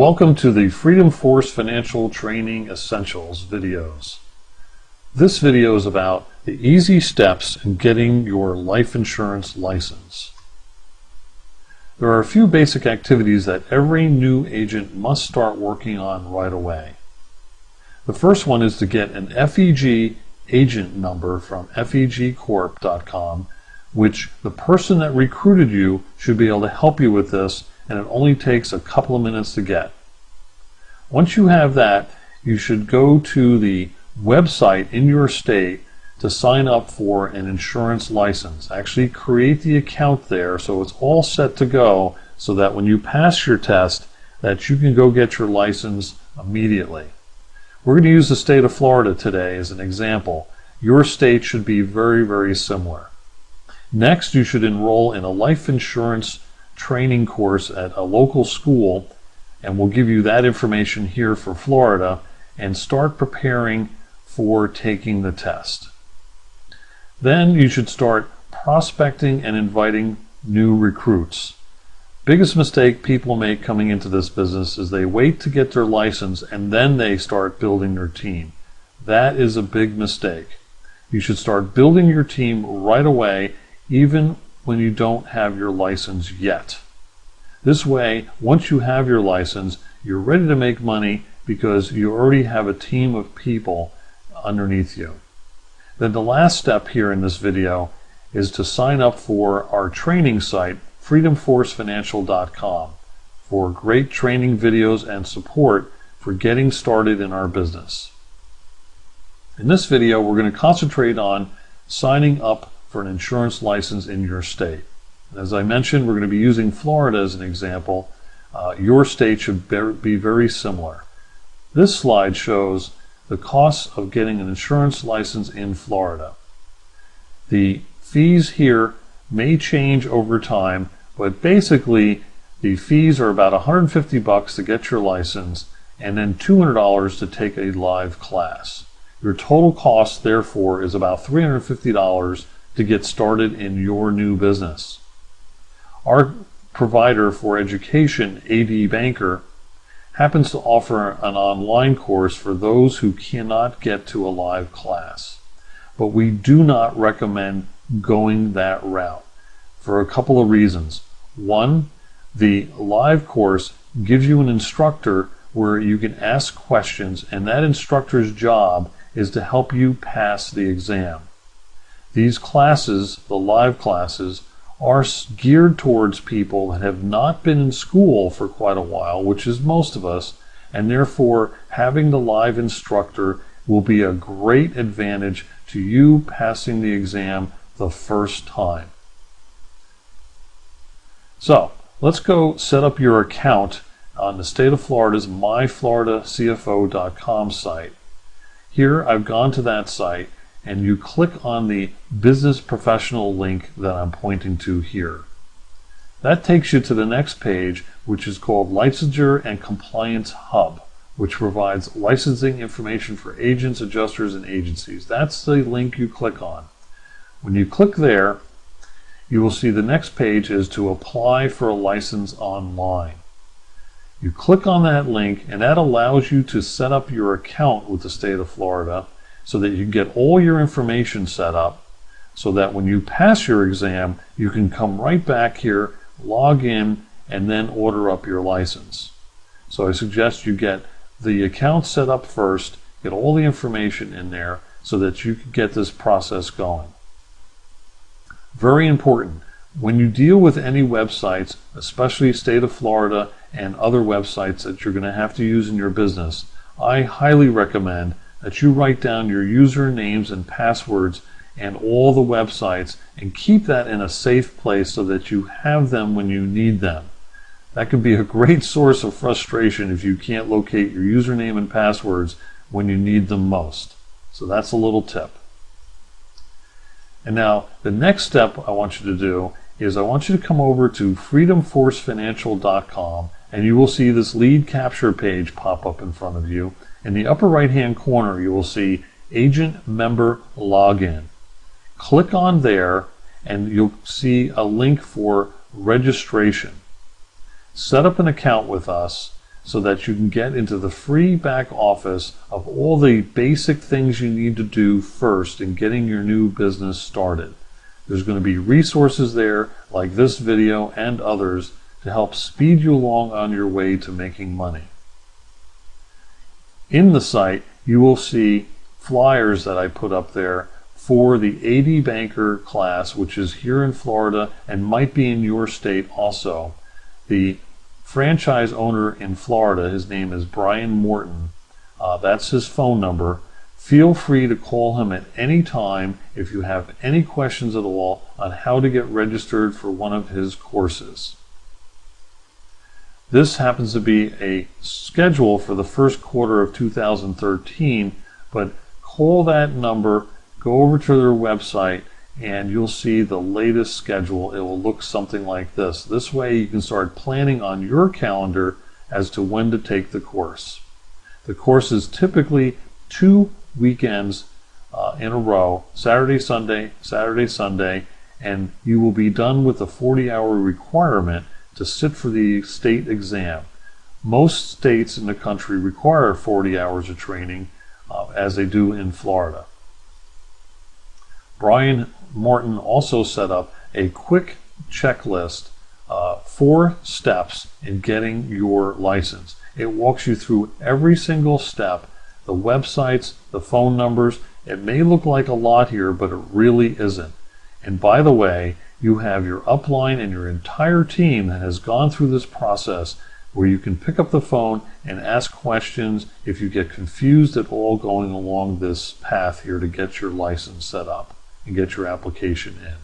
Welcome to the Freedom Force Financial Training Essentials videos. This video is about the easy steps in getting your life insurance license. There are a few basic activities that every new agent must start working on right away. The first one is to get an FEG agent number from fegcorp.com, which the person that recruited you should be able to help you with this, and it only takes a couple of minutes to get. Once you have that, you should go to the website in your state to sign up for an insurance license. Actually create the account there so it's all set to go, so that when you pass your test that you can go get your license immediately. We're going to use the state of Florida today as an example. Your state should be very, very similar. Next, you should enroll in a life insurance training course at a local school, and we'll give you that information here for Florida, and start preparing for taking the test. Then you should start prospecting and inviting new recruits. Biggest mistake people make coming into this business is they wait to get their license and then they start building their team. That is a big mistake. You should start building your team right away, even when you don't have your license yet. This way, once you have your license, you're ready to make money because you already have a team of people underneath you. Then the last step here in this video is to sign up for our training site, freedomforcefinancial.com, for great training videos and support for getting started in our business. In this video, we're going to concentrate on signing up for an insurance license in your state. As I mentioned, we're going to be using Florida as an example. Your state should be very similar. This slide shows the costs of getting an insurance license in Florida. The fees here may change over time, but basically the fees are about $150 to get your license and then $200 to take a live class. Your total cost, therefore, is about $350 to get started in your new business. Our provider for education, AD Banker, happens to offer an online course for those who cannot get to a live class. But we do not recommend going that route for a couple of reasons. One, the live course gives you an instructor where you can ask questions, and that instructor's job is to help you pass the exam. These classes, the live classes, are geared towards people that have not been in school for quite a while, which is most of us, and therefore having the live instructor will be a great advantage to you passing the exam the first time. So let's go set up your account on the state of Florida's myfloridacfo.com site. Here I've gone to that site, and you click on the business professional link that I'm pointing to here. That takes you to the next page, which is called Licensure and Compliance Hub, which provides licensing information for agents, adjusters, and agencies. That's the link you click on. When you click there, you will see the next page is to apply for a license online. You click on that link, and that allows you to set up your account with the state of Florida so that you get all your information set up, so that when you pass your exam, you can come right back here, log in, and then order up your license. So I suggest you get the account set up first, get all the information in there so that you can get this process going. Very important. When you deal with any websites, especially state of Florida and other websites that you're going to have to use in your business, I highly recommend that you write down your usernames and passwords and all the websites, and keep that in a safe place so that you have them when you need them. That can be a great source of frustration if you can't locate your username and passwords when you need them most. So that's a little tip. And now the next step I want you to do is I want you to come over to freedomforcefinancial.com, and you will see this lead capture page pop up in front of you. In the upper right hand corner, you will see Agent Member Login. Click on there and you'll see a link for registration. Set up an account with us so that you can get into the free back office of all the basic things you need to do first in getting your new business started. There's going to be resources there like this video and others to help speed you along on your way to making money. In the site, you will see flyers that I put up there for the 80 Banker class, which is here in Florida and might be in your state also. The franchise owner in Florida, his name is Brian Morton. That's his phone number. Feel free to call him at any time if you have any questions at all on how to get registered for one of his courses. This happens to be a schedule for the first quarter of 2013, but call that number, go over to their website, and you'll see the latest schedule. It will look something like this. This way you can start planning on your calendar as to when to take the course. The course is typically 2 weekends in a row, Saturday, Sunday, and you will be done with the 40-hour requirement to sit for the state exam. Most states in the country require 40 hours of training, as they do in Florida. Brian Morton also set up a quick checklist, 4 steps in getting your license. It walks you through every single step, the websites, the phone numbers. It may look like a lot here, but it really isn't. And by the way, you have your upline and your entire team that has gone through this process where you can pick up the phone and ask questions if you get confused at all going along this path here to get your license set up and get your application in.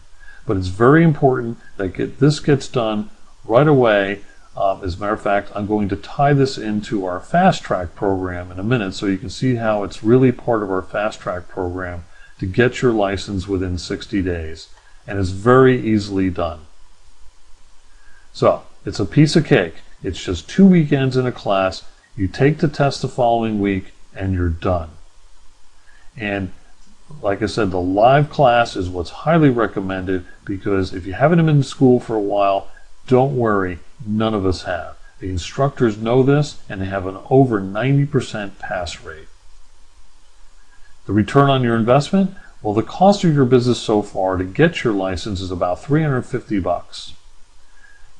But it's very important that this gets done right away. As a matter of fact, I'm going to tie this into our Fast Track program in a minute so you can see how it's really part of our Fast Track program to get your license within 60 days. And it's very easily done. So it's a piece of cake. It's just 2 weekends in a class. You take the test the following week and you're done. And like I said, the live class is what's highly recommended, because if you haven't been in school for a while, don't worry, none of us have. The instructors know this and they have an over 90% pass rate. The return on your investment? Well, the cost of your business so far to get your license is about $350.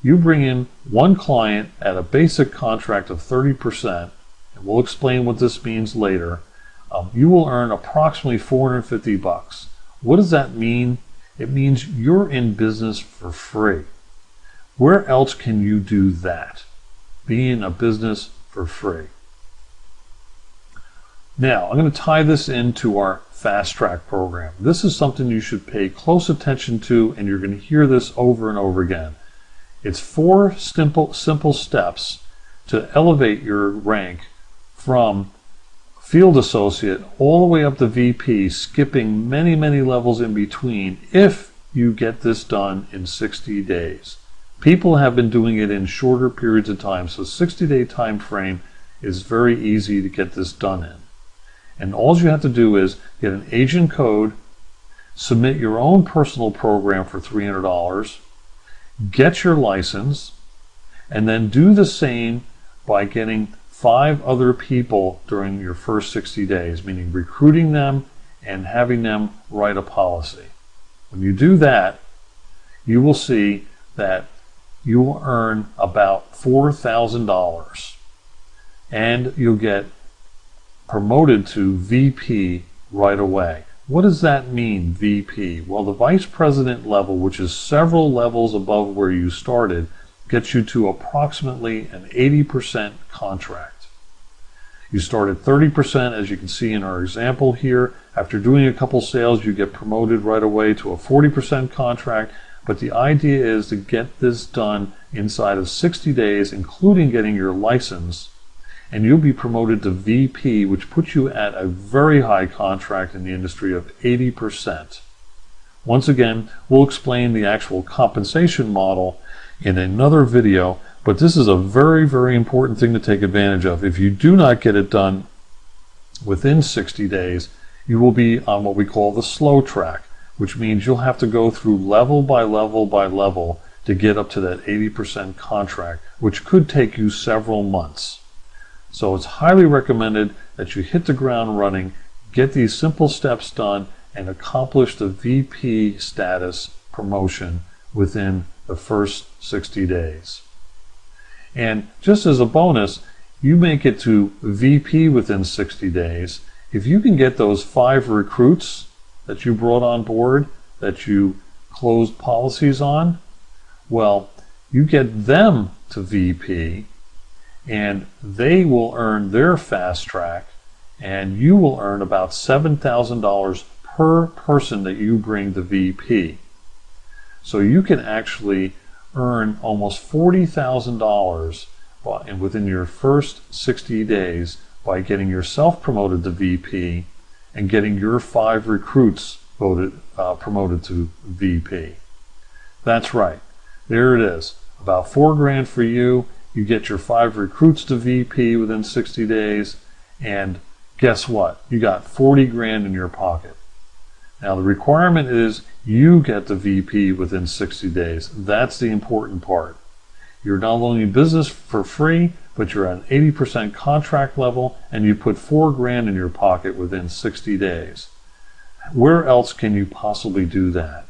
You bring in one client at a basic contract of 30%, and we'll explain what this means later. You will earn approximately $450. What does that mean? It means you're in business for free. Where else can you do that? Be in a business for free. Now, I'm going to tie this into our Fast Track program. This is something you should pay close attention to, and you're going to hear this over and over again. It's 4 simple steps to elevate your rank from field associate all the way up to VP, skipping many, many levels in between if you get this done in 60 days. People have been doing it in shorter periods of time, so 60-day time frame is very easy to get this done in. And all you have to do is get an agent code, submit your own personal program for $300, get your license, and then do the same by getting 5 other people during your first 60 days, meaning recruiting them and having them write a policy. When you do that, you will see that you will earn about $4,000, and you'll get promoted to VP right away. What does that mean, VP? Well, the vice president level, which is several levels above where you started, gets you to approximately an 80% contract. You start at 30%, as you can see in our example here. After doing a couple sales, you get promoted right away to a 40% contract. But the idea is to get this done inside of 60 days, including getting your license, and you'll be promoted to VP, which puts you at a very high contract in the industry of 80%. Once again, we'll explain the actual compensation model in another video, but this is a very, very important thing to take advantage of. If you do not get it done within 60 days, you will be on what we call the slow track, which means you'll have to go through level by level by level to get up to that 80% contract, which could take you several months. So it's highly recommended that you hit the ground running, get these simple steps done, and accomplish the VP status promotion within the first 60 days. And just as a bonus, you make it to VP within 60 days. If you can get those 5 recruits that you brought on board, that you closed policies on, well, you get them to VP, and they will earn their fast track, and you will earn about $7,000 per person that you bring to VP. So you can actually earn almost $40,000 within your first 60 days by getting yourself promoted to VP and getting your 5 recruits promoted to VP. That's right. There it is. About $4 grand for you. You get your 5 recruits to VP within 60 days, and guess what? You got 40 grand in your pocket. Now the requirement is you get the VP within 60 days. That's the important part. You're not only in business for free, but you're at an 80% contract level, and you put 4 grand in your pocket within 60 days. Where else can you possibly do that?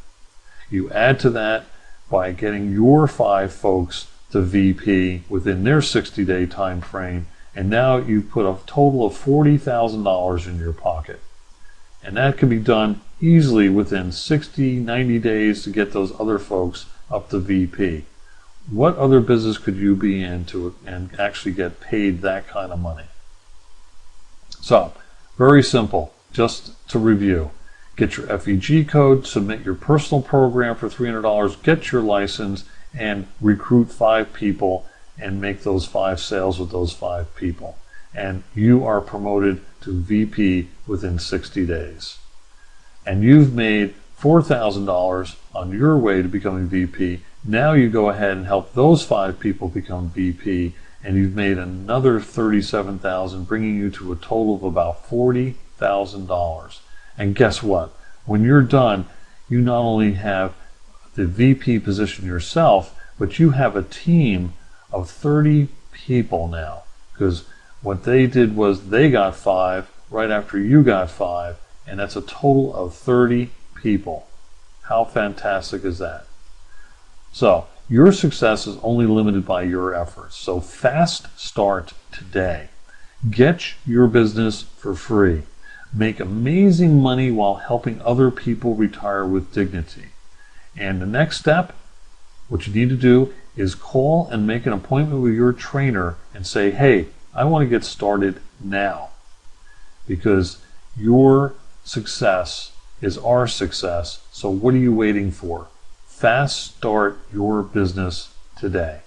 You add to that by getting your 5 folks to VP within their 60-day time frame, and now you've put a total of $40,000 in your pocket. And that can be done easily within 60, 90 days to get those other folks up to VP. What other business could you be in and actually get paid that kind of money? So, very simple. Just to review, get your FEG code, submit your personal program for $300, get your license, and recruit 5 people and make those 5 sales with those 5 people. And you are promoted to VP within 60 days. And you've made $4,000 on your way to becoming VP. Now you go ahead and help those 5 people become VP, and you've made another $37,000, bringing you to a total of about $40,000. And guess what? When you're done, you not only have the VP position yourself, but you have a team of 30 people now, because what they did was they got 5 right after you got 5, and that's a total of 30 people. How fantastic is that? So your success is only limited by your efforts. So fast start today. Get your business for free. Make amazing money while helping other people retire with dignity. And the next step, what you need to do is call and make an appointment with your trainer and say, hey, I want to get started now. Because your success is our success. So what are you waiting for? Fast start your business today.